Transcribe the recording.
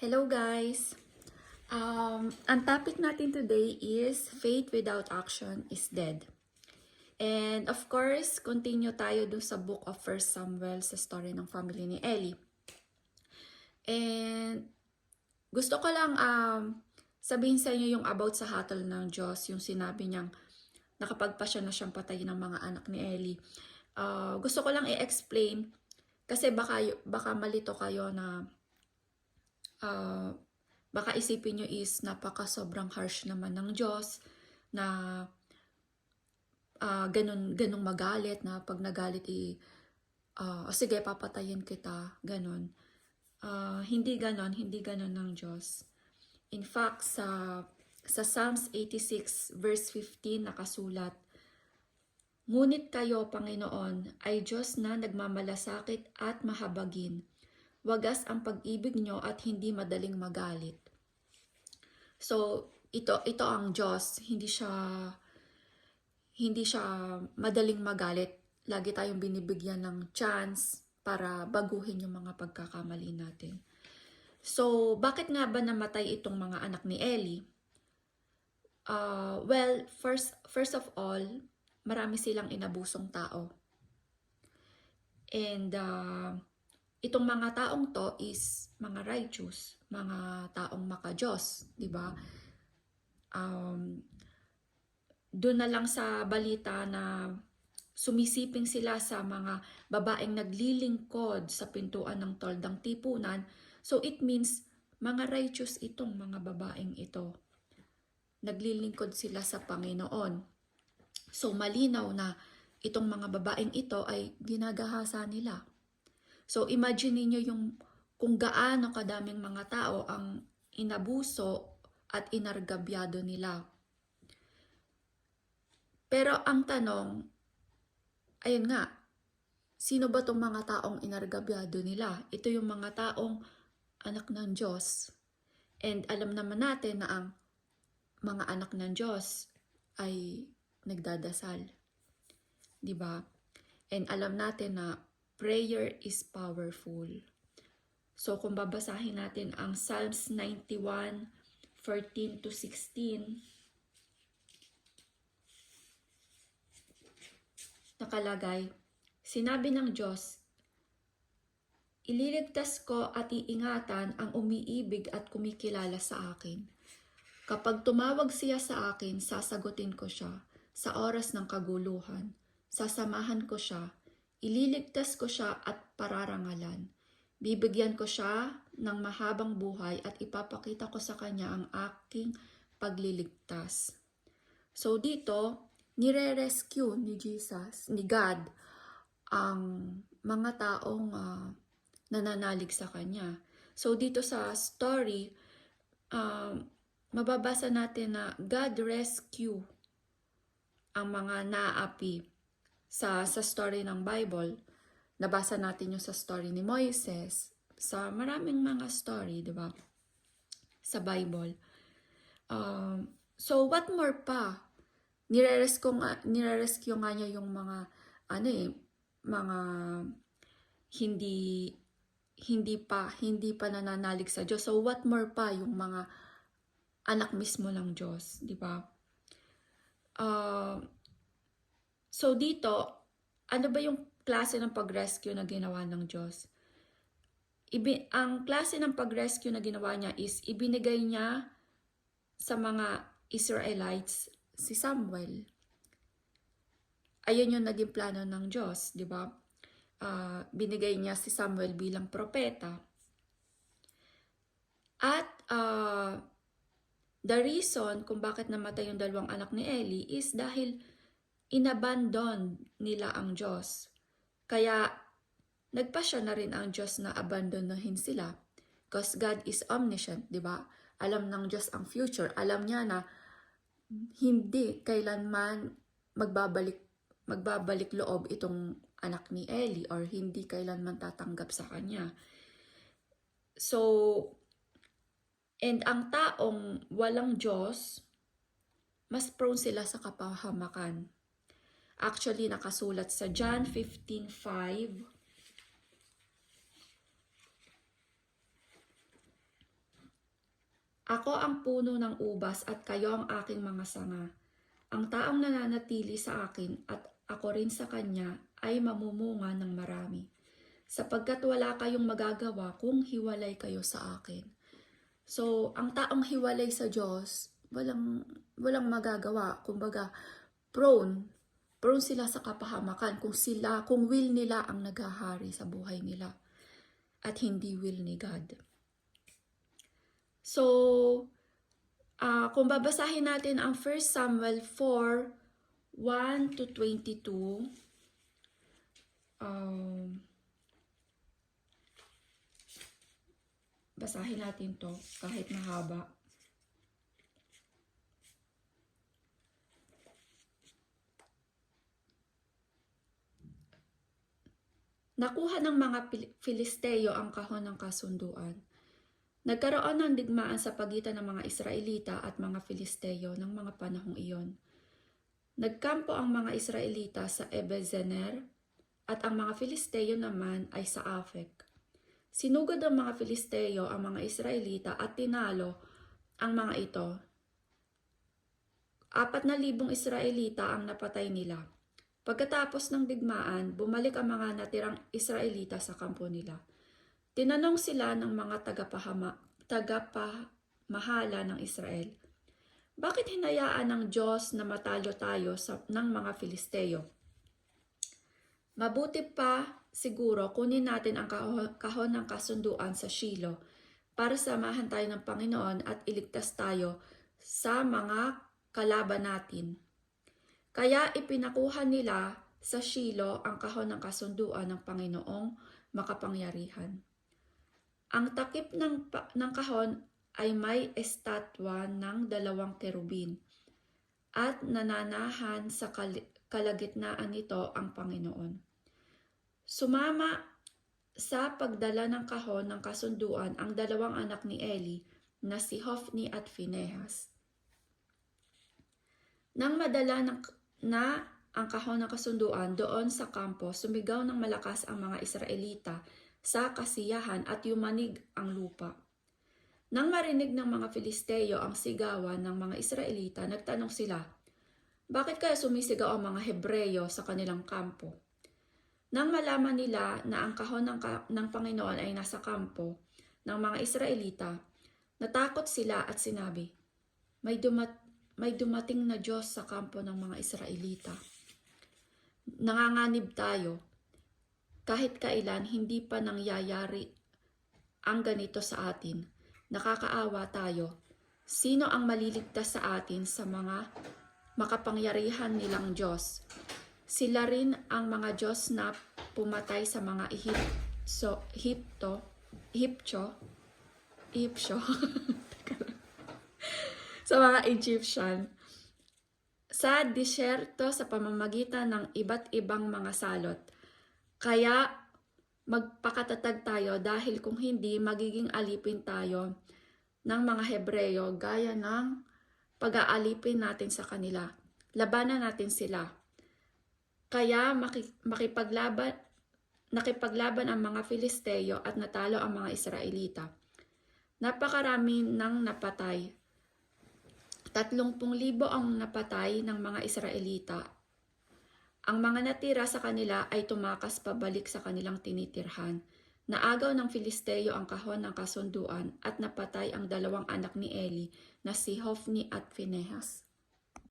Hello guys! Ang topic natin today is faith without action is dead. And of course, continue tayo dun sa book of 1 Samuel sa story ng family ni Eli. And gusto ko lang sabihin sa inyo yung about sa hatol ng Diyos, yung sinabi niyang nakapagpasya na siyang patayin ng mga anak ni Eli. Gusto ko lang i-explain kasi baka malito kayo na baka isipin nyo is napaka sobrang harsh naman ng Diyos na ganun magalit na pag nagalit sige papatayin kita, ganun. Hindi ganon ng Diyos. In fact, sa Psalms 86 verse 15 nakasulat, "Ngunit kayo, Panginoon, ay Diyos na nagmamalasakit at mahabagin. Wagas ang pag-ibig nyo at hindi madaling magalit." So, ito ang Diyos. Hindi siya madaling magalit. Lagi tayong binibigyan ng chance para baguhin yung mga pagkakamali natin. So, bakit nga ba namatay itong mga anak ni Eli? Well, first of all, marami silang inabusong tao. And itong mga taong to is mga righteous, mga taong maka-Diyos, di ba? Doon na lang sa balita na sumisiping sila sa mga babaeng naglilingkod sa pintuan ng toldang tipunan. So it means mga righteous itong mga babaeng ito. Naglilingkod sila sa Panginoon. So malinaw na itong mga babaeng ito ay ginagahasa nila. So imagine niyo yung kung gaano kadaming mga tao ang inabuso at inargabyado nila. Pero ang tanong, ayun nga, sino ba itong mga taong inargabyado nila? Ito yung mga taong anak ng Diyos. And alam naman natin na ang mga anak ng Diyos ay nagdadasal. Diba? And alam natin na prayer is powerful. So kung babasahin natin ang Psalms 91, 14 to 16, nakalagay, sinabi ng Diyos, "Ililigtas ko at iingatan ang umiibig at kumikilala sa akin. Kapag tumawag siya sa akin, sasagutin ko siya sa oras ng kaguluhan. Sasamahan ko siya, ililigtas ko siya at pararangalan. Bibigyan ko siya ng mahabang buhay at ipapakita ko sa kanya ang aking pagliligtas." So dito, nire-rescue ni Jesus, ni God, ang mga taong nananalig sa kanya. So dito sa story, mababasa natin na God rescue ang mga naapi sa story ng Bible. Nabasa natin yung sa story ni Moises, sa maraming mga story, di ba? Sa Bible. So what more pa? Nire-rescue nga niya yung mga mga hindi pa nananalig sa Diyos. So what more pa yung mga anak mismo ng Diyos, di ba? So dito, ano ba yung klase ng pag-rescue na ginawa ng Diyos? Ang klase ng pag-rescue na ginawa niya is ibinigay niya sa mga Israelites si Samuel. Ayun yung naging plano ng Diyos, di ba? Binigay niya si Samuel bilang propeta. At the reason kung bakit namatay yung dalawang anak ni Eli is dahil inabandon nila ang Diyos. Kaya nagpasya na rin ang Diyos na abandonahin sila. Because God is omniscient, di ba? Alam ng Diyos ang future. Alam niya na hindi kailanman magbabalik loob itong anak ni Eli or hindi kailanman tatanggap sa kanya. So, and ang taong walang Diyos, mas prone sila sa kapahamakan. Actually, nakasulat sa John 15:5. Ako ang puno ng ubas at kayo ang aking mga sanga. Ang taong nananatili sa akin at ako rin sa kanya ay mamumunga ng marami. Sapagkat wala kayong magagawa kung hiwalay kayo sa akin. So, ang taong hiwalay sa Diyos, walang magagawa. Kumbaga, prone sila sa kapahamakan kung will nila ang naghahari sa buhay nila at hindi will ni God. So, kung babasahin natin ang 1 Samuel 4, 1 to 22, basahin natin to kahit mahaba. Nakuha ng mga Filisteo ang kahon ng kasunduan. Nagkaroon ng digmaan sa pagitan ng mga Israelita at mga Filisteo ng mga panahong iyon. Nagkampo ang mga Israelita sa Ebezener at ang mga Filisteo naman ay sa Afek. Sinugod ng mga Filisteo ang mga Israelita at tinalo ang mga ito. 4,000 Israelita ang napatay nila. Pagkatapos ng digmaan, bumalik ang mga natirang Israelita sa kampo nila. Tinanong sila ng mga tagapamahala ng Israel, bakit hinayaan ng Diyos na matalo tayo ng mga Filisteo? Mabuti pa siguro kunin natin ang kahon ng kasunduan sa Shilo para samahan tayo ng Panginoon at iligtas tayo sa mga kalaban natin. Kaya ipinakuha nila sa Shilo ang kahon ng kasunduan ng Panginoong makapangyarihan. Ang takip ng kahon ay may estatwa ng 2 kerubin at nananahan sa kalagitnaan nito ang Panginoon. Sumama sa pagdala ng kahon ng kasunduan ang 2 anak ni Eli na si Hofni at Phinehas. Nang madala na ang kahon ng kasunduan doon sa kampo, sumigaw ng malakas ang mga Israelita sa kasiyahan at yumanig ang lupa. Nang marinig ng mga Filisteo ang sigawan ng mga Israelita, nagtanong sila, bakit kaya sumisigaw ang mga Hebreyo sa kanilang kampo? Nang malaman nila na ang kahon ng Panginoon ay nasa kampo ng mga Israelita, natakot sila at sinabi, may dumating na Diyos sa kampo ng mga Israelita. Nanganganib tayo. Kahit kailan hindi pa nangyayari ang ganito sa atin. Nakakaawa tayo. Sino ang maliligtas sa atin sa mga makapangyarihan nilang Diyos? Sila rin ang mga Diyos na pumatay sa mga Egyptyo sa mga Egyptian sa disyerto sa pamamagitan ng iba't ibang mga salot. Kaya magpakatatag tayo dahil kung hindi magiging alipin tayo ng mga Hebreyo gaya ng pag-aalipin natin sa kanila. Labanan natin sila. Kaya nakipaglaban ang mga Filisteo at natalo ang mga Israelita. Napakarami ng napatay. 30,000 ang napatay ng mga Israelita. Ang mga natira sa kanila ay tumakas pabalik sa kanilang tinitirhan. Naagaw ng Filisteo ang kahon ng kasunduan at napatay ang 2 anak ni Eli na si Hofni at Phinehas.